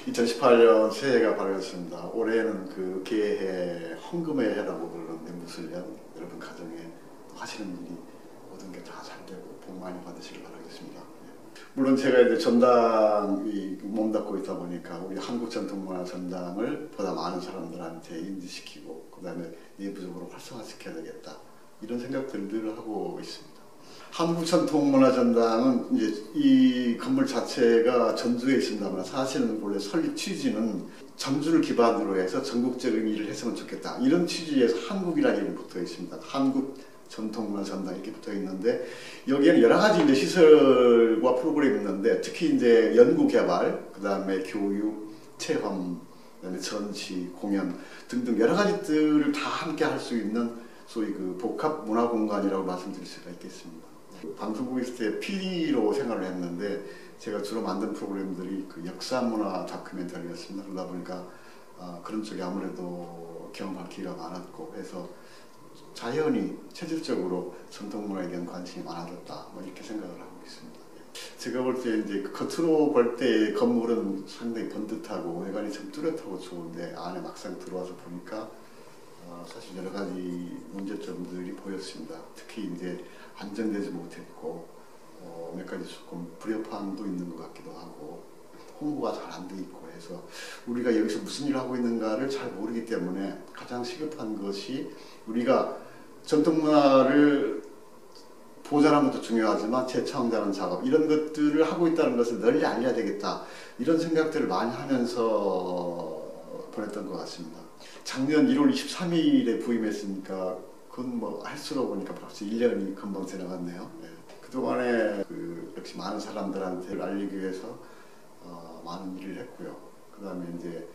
2018년 새해가 밝았습니다. 올해는 그 개해 헌금의 해라고 부르는데 무술년 여러분 가정에 하시는 일이 모든 게 다 잘 되고 복 많이 받으시길 바라겠습니다. 물론 제가 이제 전당이 몸담고 있다 보니까 우리 한국 전통문화 전당을 보다 많은 사람들한테 인지시키고 그 다음에 내부적으로 활성화시켜야 되겠다 이런 생각들을 늘 하고 있습니다. 한국전통문화전당은 이제 이 건물 자체가 전주에 있습니다만 사실은 원래 설립 취지는 전주를 기반으로 해서 전국적인 일을 했으면 좋겠다 이런 취지에서 한국이라는 이름이 붙어 있습니다. 한국전통문화전당 이렇게 붙어 있는데 여기에는 여러 가지 이제 시설과 프로그램이 있는데 특히 이제 연구개발, 그 다음에 교육, 체험, 그다음에 전시, 공연 등등 여러 가지들을 다 함께 할 수 있는 소위 그 복합 문화 공간이라고 말씀드릴 수가 있겠습니다. 방송국에 있을 때 PD로 생활을 했는데 제가 주로 만든 프로그램들이 그 역사문화 다큐멘터리였습니다. 그러다 보니까 그런 쪽에 아무래도 경험할 기회가 많았고 해서 자연히 체질적으로 전통문화에 대한 관심이 많아졌다 뭐 이렇게 생각을 하고 있습니다. 제가 볼 때 이제 겉으로 볼 때 건물은 상당히 번듯하고 외관이 참 뚜렷하고 좋은데 안에 막상 들어와서 보니까 사실 여러 가지 문제점들이 보였습니다. 특히 이제 안정되지 못했고 몇 가지 조금 불협화음도 있는 것 같기도 하고 홍보가 잘 안 돼 있고 해서 우리가 여기서 무슨 일을 하고 있는가를 잘 모르기 때문에 가장 시급한 것이 우리가 전통문화를 보존하는 것도 중요하지만 재창조하는 작업 이런 것들을 하고 있다는 것을 널리 알려야 되겠다 이런 생각들을 많이 하면서 보냈던 것 같습니다. 작년 1월 23일에 부임했으니까 그건 뭐 할수록 보니까 벌써 1년이 금방 지나갔네요. 네. 그동안에 역시 많은 사람들한테 알리기 위해서 많은 일을 했고요. 그 다음에 이제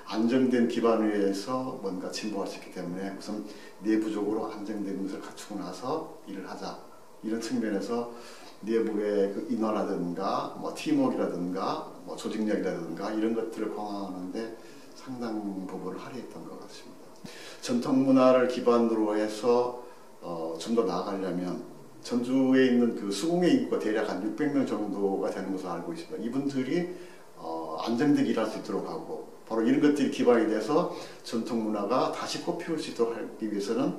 안정된 기반 위에서 뭔가 진보할 수 있기 때문에 우선 내부적으로 안정된 것을 갖추고 나서 일을 하자 이런 측면에서 내부의 그 인화라든가 뭐 팀워크라든가 뭐 조직력이라든가 이런 것들을 강화하는데 상당 부분을 할애했던 것 같습니다. 전통문화를 기반으로 해서 좀 더 나아가려면 전주에 있는 그 수공예 인구가 대략 한 600명 정도가 되는 것으로 알고 있습니다. 이분들이 안정되게 일할 수 있도록 하고 바로 이런 것들이 기반이 돼서 전통문화가 다시 꽃피울 수 있도록 하기 위해서는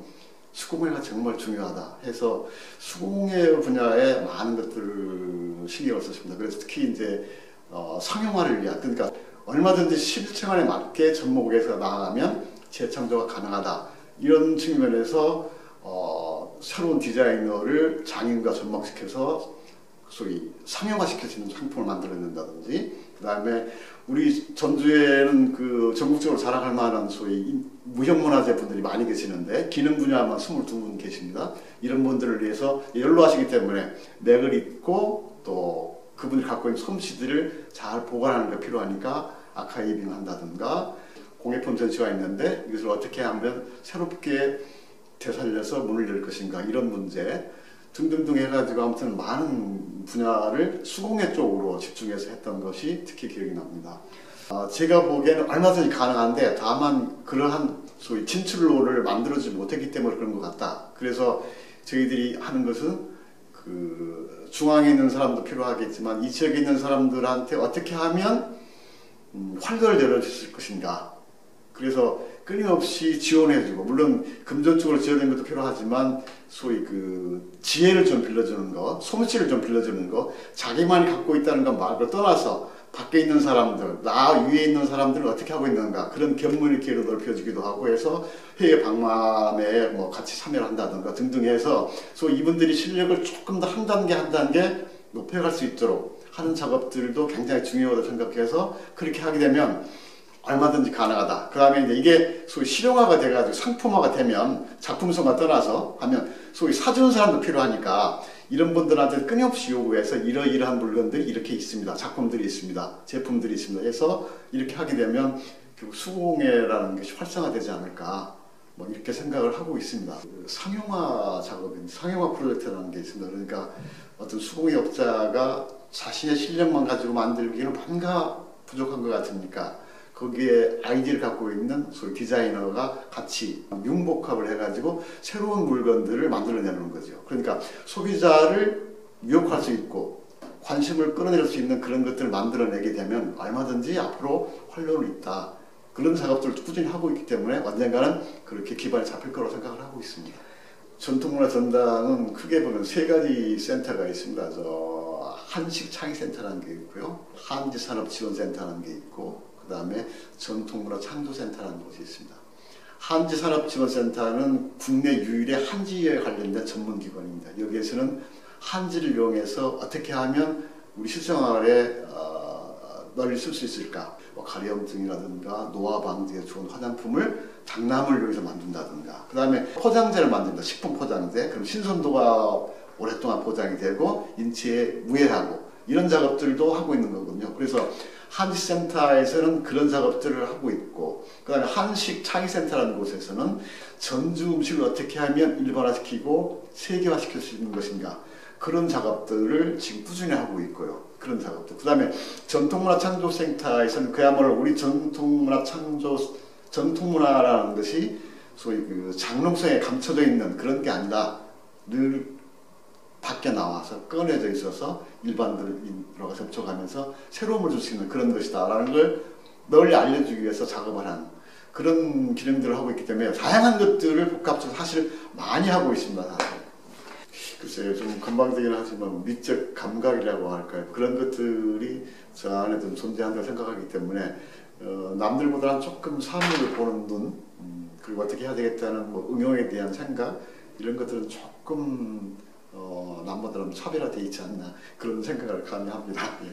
수공예가 정말 중요하다 해서 수공예 분야에 많은 것들을 신경을 썼습니다. 그래서 특히 이제 상용화를 위한 그러니까 얼마든지 실생활에 맞게 접목해서 나아가면 재창조가 가능하다 이런 측면에서 새로운 디자이너를 장인과 접목시켜서 소위 상용화시킬 수 있는 상품을 만들어낸다든지 그 다음에 우리 전주에는 그 전국적으로 자랑할 만한 소위 무형문화재 분들이 많이 계시는데 기능 분야만 22분 계십니다. 이런 분들을 위해서 연로하시기 때문에 맥을 잇고 또 그분이 갖고 있는 솜씨들을 잘 보관하는 게 필요하니까 아카이빙 한다든가 공예품 전시가 있는데 이것을 어떻게 하면 새롭게 되살려서 문을 열 것인가 이런 문제 등등등 해가지고 아무튼 많은 분야를 수공예 쪽으로 집중해서 했던 것이 특히 기억이 납니다. 제가 보기에는 얼마든지 가능한데 다만 그러한 소위 진출로를 만들어주지 못했기 때문에 그런 것 같다. 그래서 저희들이 하는 것은 그 중앙에 있는 사람도 필요하겠지만 이 지역에 있는 사람들한테 어떻게 하면 활로를 열어줄 수 있을 것인가. 그래서 끊임없이 지원해주고 물론 금전적으로 지원하는 것도 필요하지만 소위 그 지혜를 좀 빌려주는 거, 솜씨를 좀 빌려주는 거, 자기만이 갖고 있다는 것 말고 떠나서 밖에 있는 사람들, 나 위에 있는 사람들은 어떻게 하고 있는가 그런 견문의기를 넓혀주기도 하고 해서 회의 방문에 뭐 같이 참여를 한다든가 등등 해서 소위 이분들이 실력을 조금 더 한 단계 높여갈 수 있도록 하는 작업들도 굉장히 중요하다고 생각해서 그렇게 하게 되면 얼마든지 가능하다. 그 다음에 이제 이게 소위 실용화가 돼가지고 상품화가 되면 작품성과 떠나서 하면 소위 사주는 사람도 필요하니까 이런 분들한테 끊임없이 요구해서 이러이러한 물건들이 이렇게 있습니다. 작품들이 있습니다. 제품들이 있습니다. 해서 이렇게 하게 되면 결국 수공예라는 것이 활성화되지 않을까 뭐 이렇게 생각을 하고 있습니다. 상용화 작업입니다. 상용화 프로젝트라는 게 있습니다. 그러니까 어떤 수공예 업자가 자신의 실력만 가지고 만들기에는 뭔가 부족한 것 같으니까 거기에 아이디어를 갖고 있는 소위 디자이너가 같이 융복합을 해가지고 새로운 물건들을 만들어내는 거죠. 그러니까 소비자를 유혹할 수 있고 관심을 끌어낼 수 있는 그런 것들을 만들어내게 되면 얼마든지 앞으로 활로는 있다. 그런 작업들을 꾸준히 하고 있기 때문에 언젠가는 그렇게 기반이 잡힐 거라고 생각을 하고 있습니다. 전통문화 전당은 크게 보면 세 가지 센터가 있습니다. 한식창의센터라는 게 있고요. 한지산업지원센터라는 게 있고, 그 다음에 전통문화 창조센터라는 곳이 있습니다. 한지산업지원센터는 국내 유일의 한지에 관련된 전문기관입니다. 여기에서는 한지를 이용해서 어떻게 하면 우리 실생활에 널리 쓸 수 있을까? 가려움증이라든가 노화 방지에 좋은 화장품을 장남을 이용해서 만든다든가, 그 다음에 포장재를 만든다. 식품 포장재. 그럼 신선도가 오랫동안 포장이 되고 인체에 무해하고 이런 작업들도 하고 있는 거거든요. 그래서 한식센터에서는 그런 작업들을 하고 있고, 그 다음에 한식창의센터라는 곳에서는 전주 음식을 어떻게 하면 일반화시키고 세계화시킬 수 있는 것인가, 그런 작업들을 지금 꾸준히 하고 있고요. 그런 작업들. 그 다음에 전통문화창조센터에서는 그야말로 우리 전통문화라는 것이 소위 그 장롱성에 감춰져 있는 그런 게 아니라 늘 밖에 나와서 꺼내져 있어서 일반들과 접촉하면서 새로움을 줄 수 있는 그런 것이다라는 걸 널리 알려주기 위해서 작업을 한 그런 기능들을 하고 있기 때문에 다양한 것들을 복합적으로 사실 많이 하고 있습니다. 사실. 글쎄요, 좀 건방지긴 하지만 미적 감각이라고 할까요? 그런 것들이 저 안에 좀 존재한다고 생각하기 때문에 남들보다는 조금 사물을 보는 눈, 그리고 어떻게 해야 되겠다는 응용에 대한 생각, 이런 것들은 조금 남보다는 차별화되어 있지 않나, 그런 생각을 감히 합니다. 예.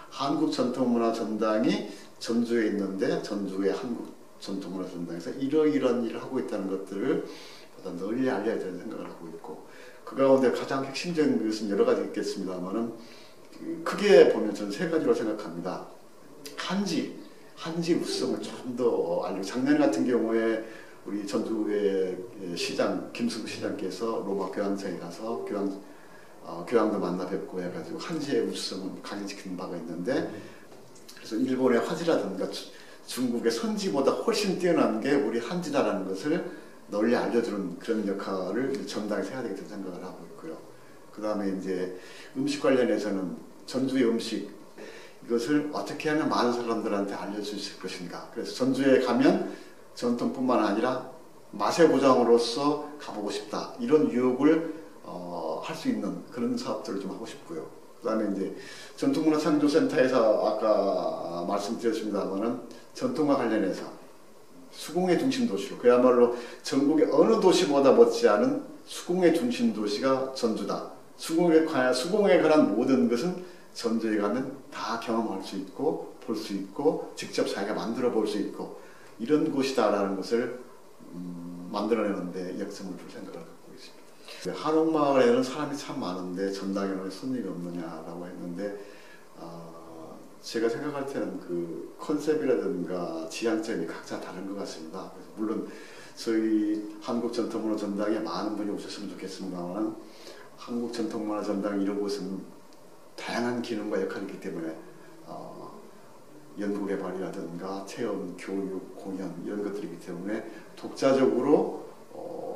한국전통문화전당이 전주에 있는데 전주의 한국전통문화전당에서 이러이러한 일을 하고 있다는 것들을 보다 널리 알려야 되는 생각을 하고 있고, 그 가운데 가장 핵심적인 것은 여러 가지 있겠습니다만은 크게 보면 저는 세 가지로 생각합니다. 한지 우수성을 좀 더 알리고, 작년 같은 경우에 우리 전주의 시장 김승구 시장께서 로마 교황청에 가서 교황도 만나 뵙고 해가지고 한지의 우수성을 강조시키는 바가 있는데, 그래서 일본의 화지라든가 중국의 선지보다 훨씬 뛰어난 게 우리 한지다라는 것을 널리 알려주는 그런 역할을 전당에서 해야 되겠다는 생각을 하고 있고요. 그 다음에 이제 음식 관련해서는 전주의 음식, 이것을 어떻게 하면 많은 사람들한테 알려줄 수 있을 것인가. 그래서 전주에 가면 전통뿐만 아니라 맛의 보장으로서 가보고 싶다, 이런 유혹을 할 수 있는 그런 사업들을 좀 하고 싶고요. 그 다음에 이제 전통문화창조센터에서 아까 말씀드렸습니다만은 전통과 관련해서 수공의 중심 도시로, 그야말로 전국의 어느 도시보다 못지않은 수공의 중심 도시가 전주다. 수공에 관한 모든 것은 전주에 가면 다 경험할 수 있고 볼 수 있고 직접 자기가 만들어 볼 수 있고 이런 곳이다라는 것을 만들어내는데 역점을 둘 생각을 갖고 있습니다. 한옥마을에는 사람이 참 많은데 전당에는 왜 손님이 없느냐라고 했는데, 제가 생각할 때는 그 컨셉이라든가 지향점이 각자 다른 것 같습니다. 그래서 물론 저희 한국전통문화전당에 많은 분이 오셨으면 좋겠습니다만, 한국전통문화전당 이런 곳은 다양한 기능과 역할이기 때문에 연구개발이라든가 체험, 교육, 공연 이런 것들이기 때문에 독자적으로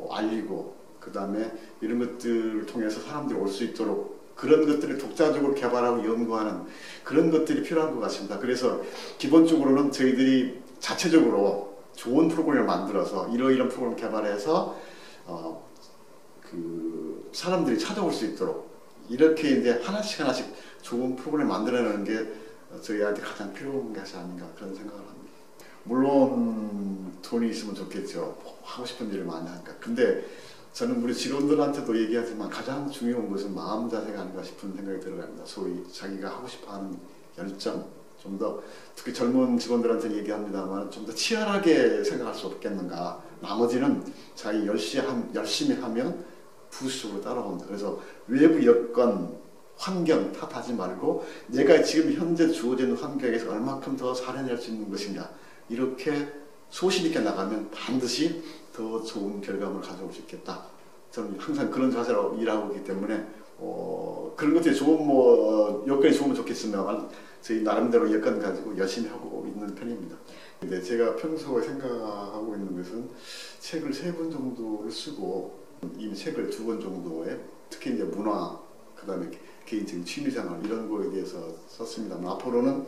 알리고, 그 다음에 이런 것들을 통해서 사람들이 올 수 있도록 그런 것들을 독자적으로 개발하고 연구하는 그런 것들이 필요한 것 같습니다. 그래서 기본적으로는 저희들이 자체적으로 좋은 프로그램을 만들어서 이러이런 프로그램을 개발해서 그 사람들이 찾아올 수 있도록 이렇게 이제 하나씩 좋은 프로그램을 만들어내는 게 저희한테 가장 필요한 것이 아닌가, 그런 생각을 합니다. 물론 돈이 있으면 좋겠죠. 하고 싶은 일을 많이 하니까. 근데 저는 우리 직원들한테도 얘기하지만 가장 중요한 것은 마음 자세가 아닌가 싶은 생각이 들어갑니다. 소위 자기가 하고 싶어하는 열정, 좀 더 특히 젊은 직원들한테 얘기합니다만 좀 더 치열하게 생각할 수 없겠는가. 나머지는 자기 열심히 하면 부수적으로 따라온다. 그래서 외부 여건, 환경 탓하지 말고 내가 지금 현재 주어지는 환경에서 얼마큼 더 살아낼 수 있는 것인가, 이렇게 소신 있게 나가면 반드시 더 좋은 결과물을 가져올 수 있겠다. 저는 항상 그런 자세로 일하고 있기 때문에 그런 것들이 좋은 여건이 좋으면 좋겠으면 저희 나름대로 여건 가지고 열심히 하고 있는 편입니다. 근데 제가 평소에 생각하고 있는 것은 책을 3권 정도를 쓰고 이미 책을 2권 정도에 특히 이제 문화, 그 다음에 개인적인 취미생활 이런 거에 대해서 썼습니다만 앞으로는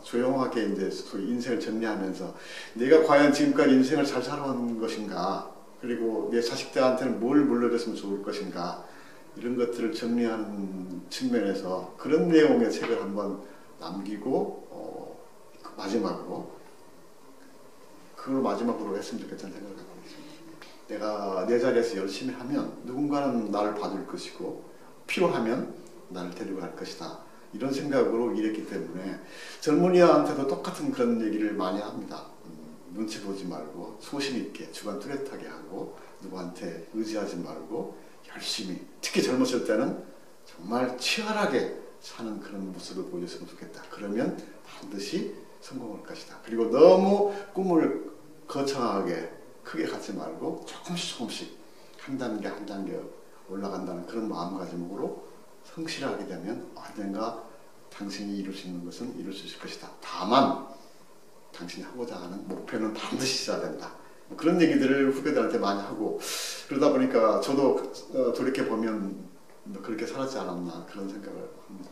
조용하게 이제 소위 인생을 정리하면서 내가 과연 지금까지 인생을 잘 살아온 것인가, 그리고 내 자식들한테는 뭘 물려줬으면 좋을 것인가, 이런 것들을 정리하는 측면에서 그런 내용의 책을 한번 남기고 그걸 마지막으로 했으면 좋겠다는 생각을 갖고 있습니다. 내가 내 자리에서 열심히 하면 누군가는 나를 봐줄 것이고 필요하면 나를 데리고 갈 것이다, 이런 생각으로 일했기 때문에 젊은이한테도 똑같은 그런 얘기를 많이 합니다. 눈치 보지 말고 소신 있게 주관 뚜렷하게 하고 누구한테 의지하지 말고 열심히, 특히 젊었을 때는 정말 치열하게 사는 그런 모습을 보여줬으면 좋겠다. 그러면 반드시 성공할 것이다. 그리고 너무 꿈을 거창하게 크게 갖지 말고 조금씩 한 단계 한 단계 올라간다는 그런 마음가짐으로 성실하게 되면 언젠가 당신이 이룰 수 있는 것은 이룰 수 있을 것이다. 다만 당신이 하고자 하는 목표는 반드시 있어야 된다. 그런 얘기들을 후배들한테 많이 하고, 그러다 보니까 저도 돌이켜보면 그렇게 살았지 않았나 그런 생각을 합니다.